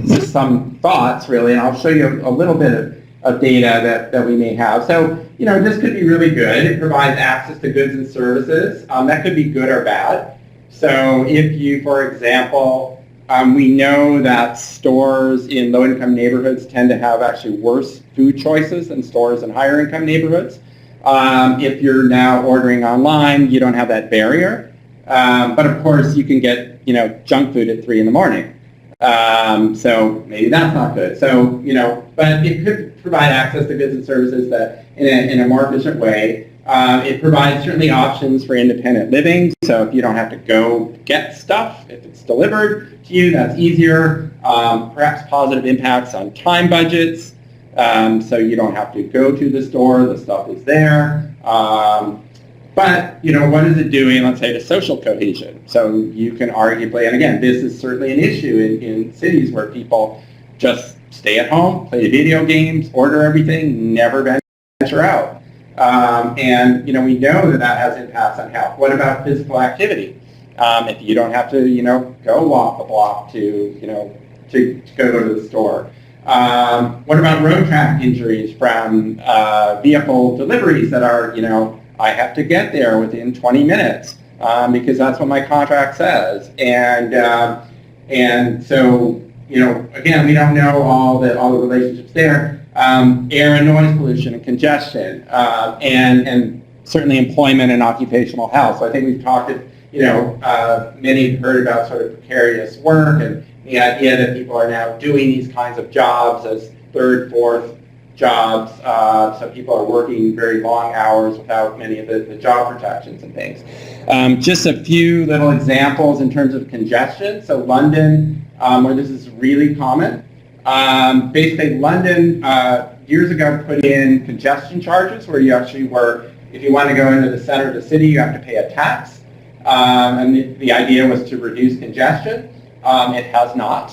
some thoughts really, and I'll show you a little bit of data that we may have. So, this could be really good. It provides access to goods and services. That could be good or bad. So if you, for example, we know that stores in low-income neighborhoods tend to have actually worse food choices than stores in higher-income neighborhoods. If you're now ordering online, you don't have that barrier. But of course, you can get junk food at 3 in the morning. So maybe that's not good. So but it could provide access to goods and services that in a more efficient way. It provides certainly options for independent living. So if you don't have to go get stuff, if it's delivered to you, that's easier. Perhaps positive impacts on time budgets. So you don't have to go to the store, the stuff is there. But, what is it doing, let's say, to social cohesion? So you can arguably, and again, this is certainly an issue in cities where people just stay at home, play video games, order everything, never venture out. And, we know that has impacts on health. What about physical activity? If you don't have to, go walk the block to go to the store. What about road traffic injuries from vehicle deliveries that are, I have to get there within 20 minutes because that's what my contract says. And so, again, we don't know all the relationships there. Air and noise pollution and congestion, and certainly employment and occupational health. So I think we've talked, many have heard about sort of precarious work and the idea that people are now doing these kinds of jobs as third, fourth jobs. So people are working very long hours without many of the job protections and things. Just a few little examples in terms of congestion. So London, where this is really common. Basically, London years ago put in congestion charges where you actually if you want to go into the center of the city, you have to pay a tax. And the idea was to reduce congestion. It has not.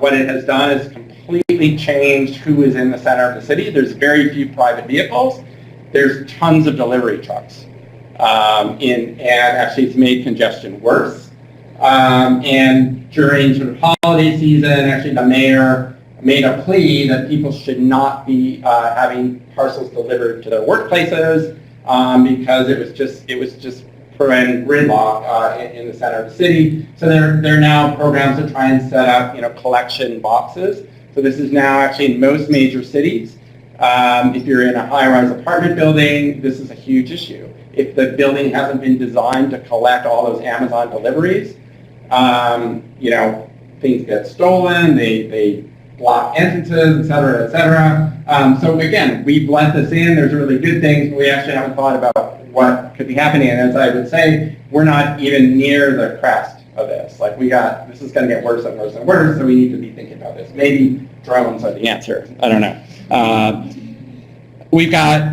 What it has done is completely changed who is in the center of the city. There's very few private vehicles. There's tons of delivery trucks. And actually it's made congestion worse. And during sort of holiday season, actually the mayor made a plea that people should not be having parcels delivered to their workplaces because it was just preventing gridlock in the center of the city. So there are now programs to try and set up collection boxes. So this is now actually in most major cities. If you're in a high-rise apartment building, this is a huge issue. If the building hasn't been designed to collect all those Amazon deliveries, things get stolen, they block entrances, et cetera, et cetera. So again, we've let this in. There's really good things, but we actually haven't thought about what could be happening. And as I would say, we're not even near the crest of this. This is going to get worse and worse and worse, so we need to be thinking about this. Maybe drones are the answer. I don't know.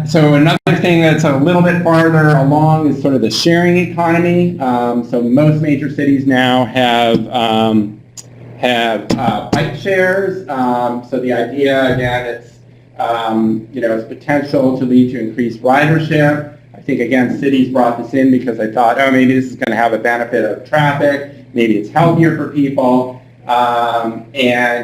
So another thing that's a little bit farther along is sort of the sharing economy. So most major cities now have bike shares. So the idea, again, has potential to lead to increased ridership. I think, again, cities brought this in because they thought, oh, maybe this is going to have a benefit of traffic. Maybe it's healthier for people. There's,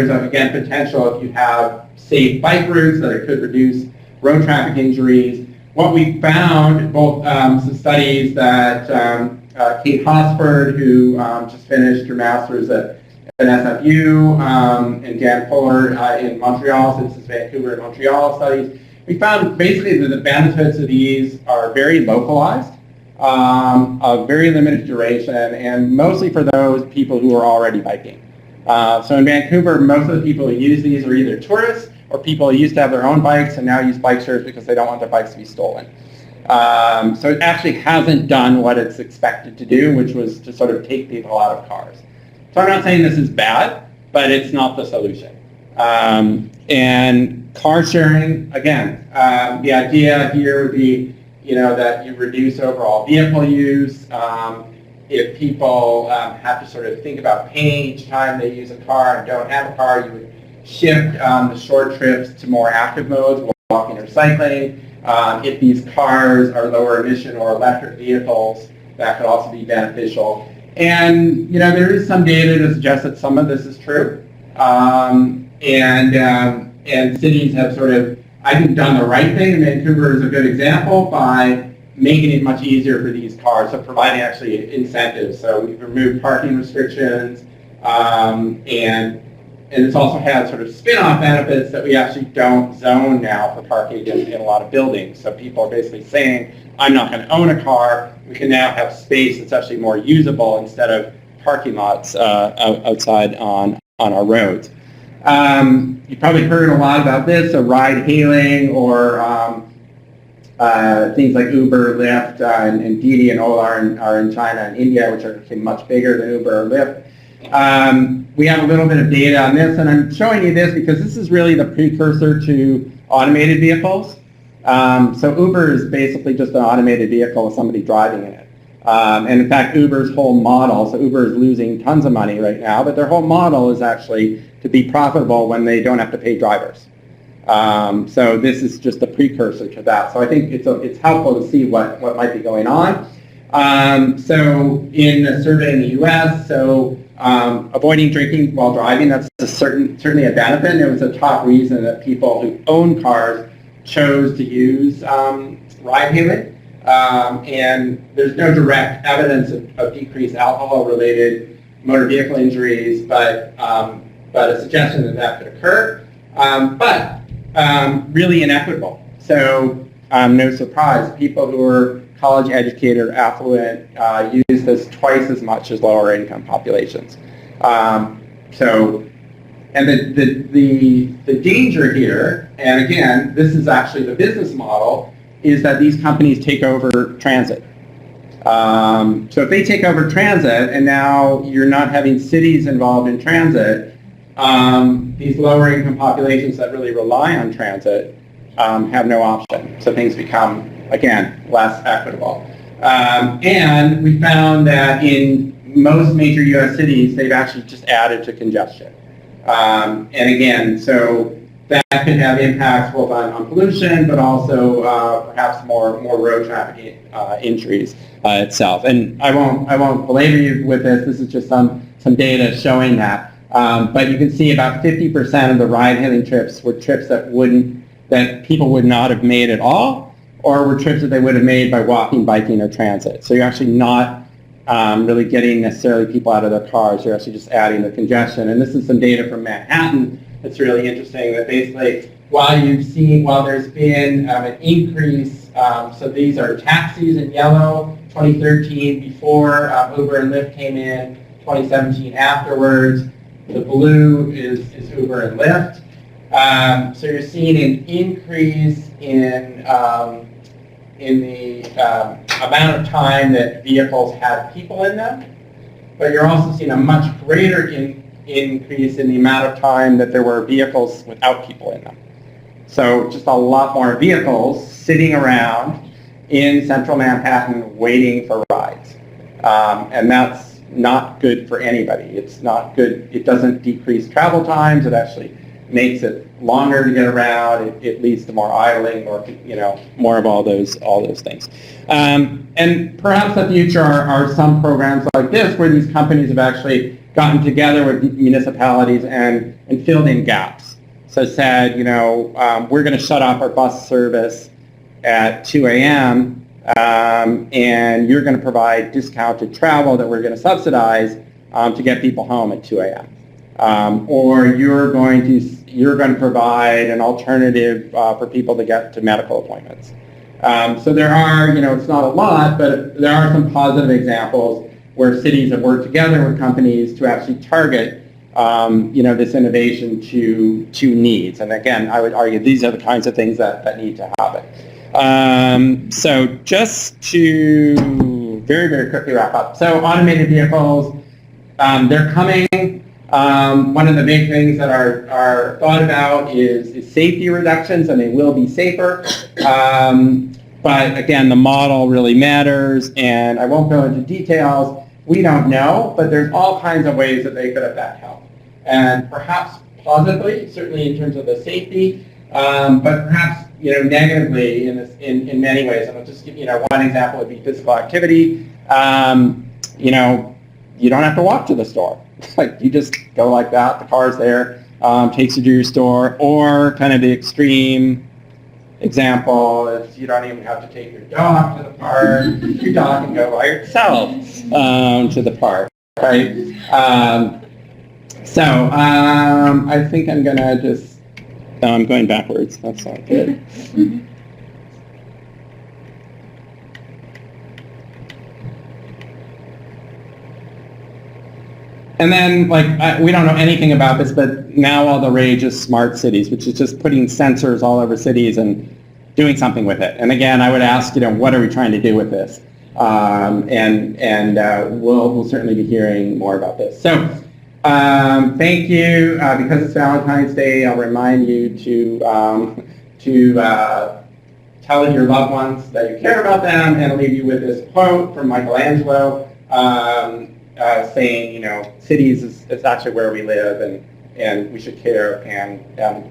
again, potential if you have safe bike routes that it could reduce road traffic injuries. What we found, both some studies that Kate Hosford, who just finished her master's at SFU, and Dan Fuller in Montreal, so this is Vancouver and Montreal studies, we found basically that the benefits of these are very localized, of very limited duration, and mostly for those people who are already biking. So in Vancouver, most of the people who use these are either tourists or people who used to have their own bikes and now use bike shares because they don't want their bikes to be stolen. So it actually hasn't done what it's expected to do, which was to sort of take people out of cars. So I'm not saying this is bad, but it's not the solution. And car sharing, again, the idea here would be, that you reduce overall vehicle use. If people have to sort of think about paying each time they use a car and don't have a car, you would shift the short trips to more active modes, walking or cycling. If these cars are lower emission or electric vehicles, that could also be beneficial. And there is some data to suggest that some of this is true. And cities have sort of, I think, done the right thing. And Vancouver is a good example by making it much easier for these cars, so providing actually incentives. So we've removed parking restrictions, and it's also had sort of spin-off benefits that we actually don't zone now for parking in a lot of buildings. So people are basically saying, I'm not going to own a car. We can now have space that's actually more usable instead of parking lots outside on our roads. You've probably heard a lot about this, so ride-hailing or things like Uber, Lyft, and Didi and Ola are in China and India, which are much bigger than Uber or Lyft. We have a little bit of data on this, and I'm showing you this because this is really the precursor to automated vehicles. So Uber is basically just an automated vehicle with somebody driving in it. And in fact, Uber's whole model, so Uber is losing tons of money right now, but their whole model is actually to be profitable when they don't have to pay drivers. So this is just a precursor to that. So I think it's helpful to see what might be going on. So in a survey in the U.S., avoiding drinking while driving, that's certainly a benefit. And it was a top reason that people who own cars chose to use ride-hailing. And there's no direct evidence of decreased alcohol-related motor vehicle injuries, but a suggestion that could occur. But really inequitable. So no surprise, people who are college-educated or affluent use this twice as much as lower-income populations. And the danger here, and again, this is actually the business model, is that these companies take over transit. So if they take over transit and now you're not having cities involved in transit, these lower income populations that really rely on transit have no option. So things become, again, less equitable. And we found that in most major U.S. cities, they've actually just added to congestion. And again, so that could have impacts both on pollution, but also perhaps more road traffic injuries itself. And I won't belabor you with this. This is just some data showing that. But you can see about 50% of the ride-hailing trips were trips that people would not have made at all, or were trips that they would have made by walking, biking, or transit. So you're actually not really getting necessarily people out of their cars. You're actually just adding the congestion. And this is some data from Manhattan that's really interesting, that basically while there's been an increase, so these are taxis in yellow, 2013 before Uber and Lyft came in, 2017 afterwards. The blue is Uber and Lyft. So you're seeing an increase in the amount of time that vehicles had people in them, but you're also seeing a much greater increase in the amount of time that there were vehicles without people in them. So just a lot more vehicles sitting around in central Manhattan waiting for rides. And that's not good for anybody. It's not good. It doesn't decrease travel times. It actually makes it longer to get around. It leads to more idling, or more of all those things. And perhaps the future are some programs like this where these companies have actually gotten together with municipalities and filled in gaps. So said, we're going to shut off our bus service at 2 a.m. And you're going to provide discounted travel that we're going to subsidize to get people home at 2 a.m. Or you're going to provide an alternative for people to get to medical appointments. So there are, it's not a lot, but there are some positive examples where cities have worked together with companies to actually target, this innovation to needs. And again, I would argue these are the kinds of things that need to happen. So just to very, very quickly wrap up. So automated vehicles, they're coming. One of the big things that are thought about is safety reductions, and they will be safer. But again, the model really matters, and I won't go into details. We don't know, but there's all kinds of ways that they could affect health. And perhaps positively, certainly in terms of the safety, but perhaps negatively in many ways. And I'll just give one example would be physical activity. You don't have to walk to the store. Like you just go like that. The car's there, takes you to your store. Or kind of the extreme example is you don't even have to take your dog to the park. Your dog can go by itself to the park, right? So I think I'm gonna just. I'm going backwards. That's not good. And then, we don't know anything about this, but now all the rage is smart cities, which is just putting sensors all over cities and doing something with it. And again, I would ask, what are we trying to do with this? We'll certainly be hearing more about this. So, thank you. Because it's Valentine's Day, I'll remind you to tell your loved ones that you care about them, and I'll leave you with this quote from Michelangelo. Saying, cities is actually where we live, and we should care and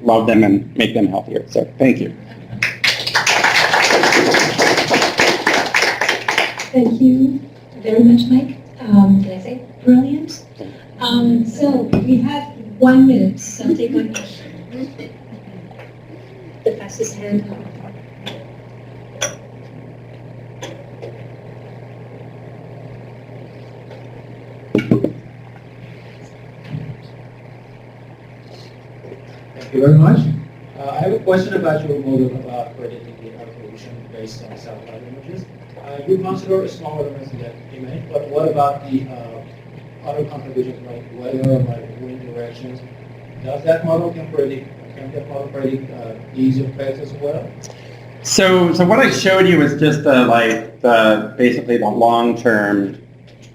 love them and make them healthier. So thank you. Thank you very much, Mike. Did I say brilliant? So we have 1 minute, so take one question. The fastest hand up. Thank you very much. I have a question about your model about predicting the Earth pollution based on satellite images. You consider small elements in that image, but what about the other contributions like weather, like wind directions? Does that model can that model predict these effects as well? So what I showed you was just basically the long-term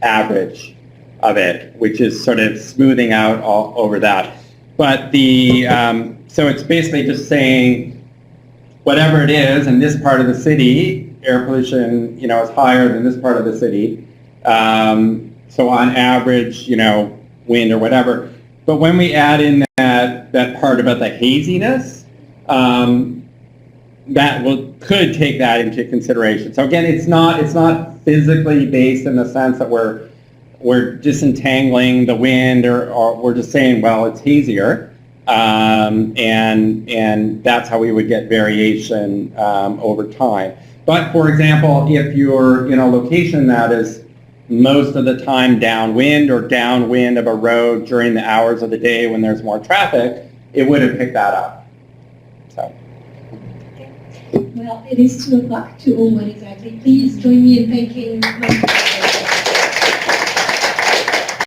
average of it, which is sort of smoothing out all over that. But so it's basically just saying whatever it is in this part of the city, air pollution, is higher than this part of the city. So on average, wind or whatever. But when we add in that part about the haziness, that could take that into consideration. So again, it's not physically based in the sense that we're disentangling the wind, or we're just saying, well, it's hazier, and that's how we would get variation over time. But for example, if you're in a location that is most of the time downwind or downwind of a road during the hours of the day when there's more traffic, it would have picked that up. So. Well, it is 2 o'clock, 2:01 exactly. Please join me in thanking Mike.